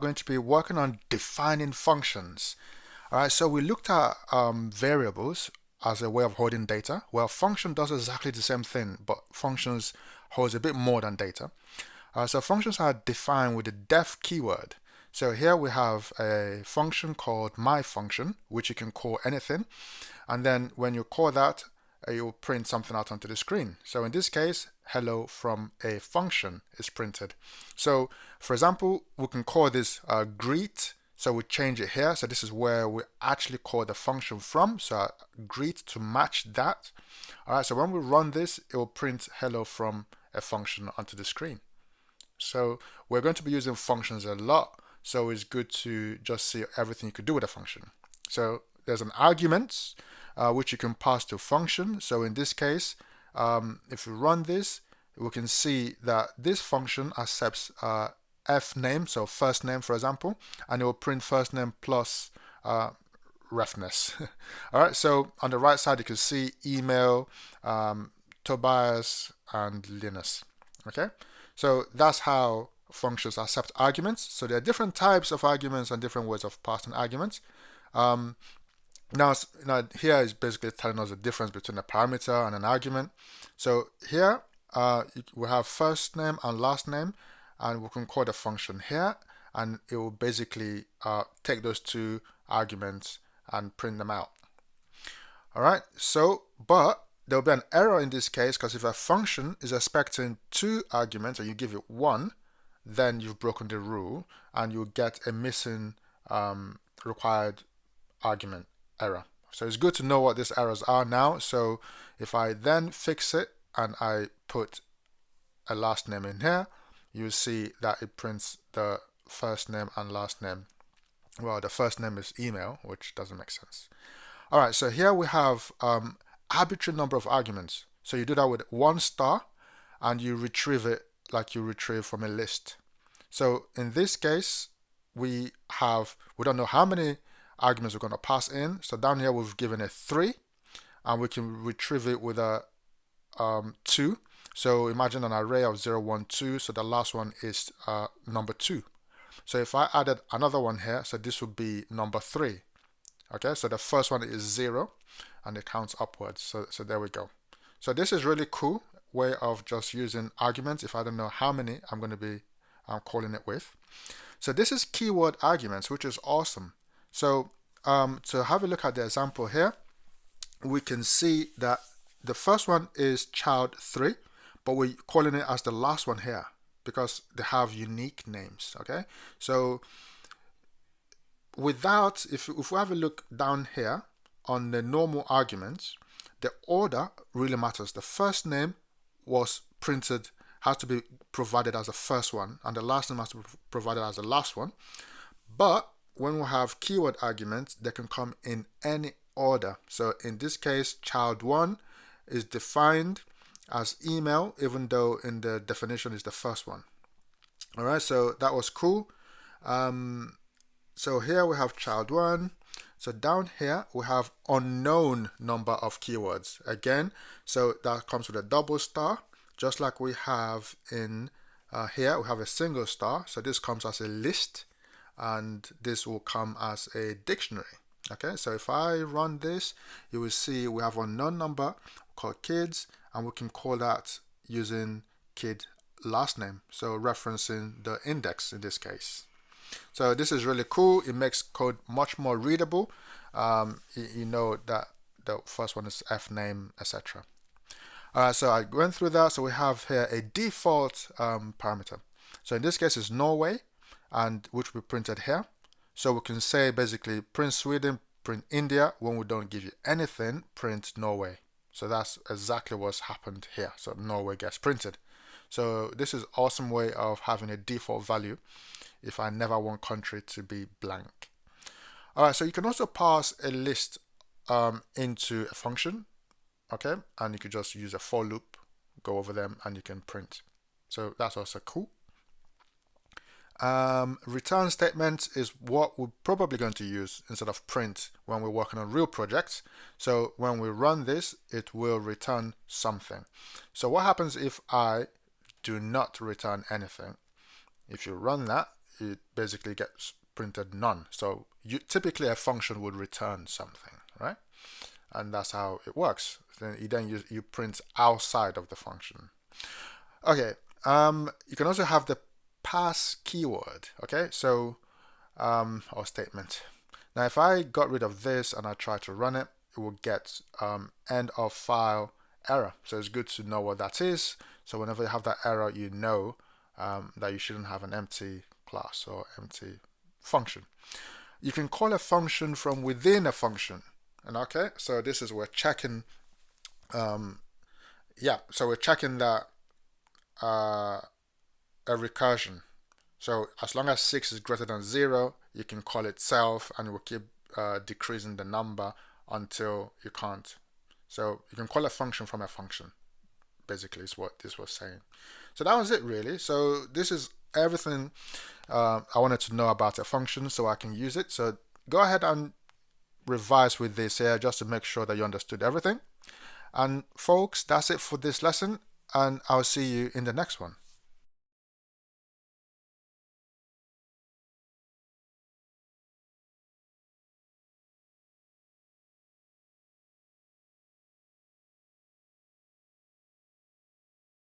going to be working on defining functions. All right, so we looked at variables as a way of holding data. Well, function does exactly the same thing, but functions holds a bit more than data. So functions are defined with the def keyword. So here we have a function called myFunction, which you can call anything. And then when you call that, you will print something out onto the screen. So in this case, hello from a function is printed. So for example, we can call this greet. So we change it here. So this is where we actually call the function from. So greet to match that. All right, so when we run this, it will print hello from a function onto the screen. So we're going to be using functions a lot. So it's good to just see everything you could do with a function. So there's an argument which you can pass to function. So in this case, if we run this, we can see that this function accepts f name, so first name for example, and it will print first name plus refness. All right, so on the right side you can see email, Tobias, and Linus. Okay, so that's how functions accept arguments. So there are different types of arguments and different ways of passing arguments. Now here is basically telling us the difference between a parameter and an argument. So here we have first name and last name, and we can call the function here, and it will basically take those two arguments and print them out. All right, so but there will be an error in this case, because if a function is expecting two arguments and you give it one, then you've broken the rule and you'll get a missing required argument error. So it's good to know what these errors are now. So if I then fix it and I put a last name in here, you see that it prints the first name and last name. Well, the first name is email, which doesn't make sense. All right, so here we have arbitrary number of arguments. So you do that with one star and you retrieve it like you retrieve from a list. So in this case, we don't know how many arguments we're going to pass in. So down here we've given it 3 and we can retrieve it with a 2. So imagine an array of 0, 1, 2. So the last one is number 2. So if I added another one here, so this would be number 3. Okay, so the first one is 0 and it counts upwards. So there we go. So this is really cool way of just using arguments if I don't know how many I'm going to be calling it with. So this is keyword arguments, which is awesome. So to have a look at the example here, we can see that the first one is child 3, but we're calling it as the last one here because they have unique names. Okay, so without, if we have a look down here on the normal arguments, the order really matters. The first name was printed, has to be provided as the first one, and the last name has to be provided as the last one. But when we have keyword arguments, they can come in any order. So in this case, child 1 is defined as email, even though in the definition is the first one. All right, so that was cool. So here we have child 1. So down here we have unknown number of keywords again. So that comes with a double star, just like we have in here we have a single star. So this comes as a list and this will come as a dictionary. Okay, so if I run this, you will see we have unknown number called kids, and we can call that using kid last name, so referencing the index in this case. So this is really cool. It makes code much more readable. You know that the first one is f name, etc. Alright, so I went through that. So we have here a default parameter. So in this case it's Norway, and which we printed here. So we can say basically print Sweden, print India. When we don't give you anything, print Norway. So that's exactly what's happened here. So Norway gets printed. So this is an awesome way of having a default value if I never want country to be blank. Alright, so you can also pass a list into a function, okay, and you could just use a for loop, go over them, and you can print. So that's also cool. Return statement is what we're probably going to use instead of print when we're working on real projects. So when we run this, it will return something. So what happens if I do not return anything? If you run that, it basically gets printed none. So typically a function would return something, right? And that's how it works. Then you print outside of the function. Okay. You can also have the pass keyword. Okay. So or statement. Now, if I got rid of this and I try to run it, it will get end of file error. So it's good to know what that is. So whenever you have that error, you know that you shouldn't have an empty class or empty function. You can call a function from within a function. And okay, so this is we're checking. So we're checking that a recursion. So as long as 6 is greater than 0, you can call it self, and it will keep decreasing the number until you can't. So you can call a function from a function, basically is what this was saying. So that was it really. So this is everything I wanted to know about a function so I can use it. So go ahead and revise with this here just to make sure that you understood everything. And folks, that's it for this lesson, and I'll see you in the next one.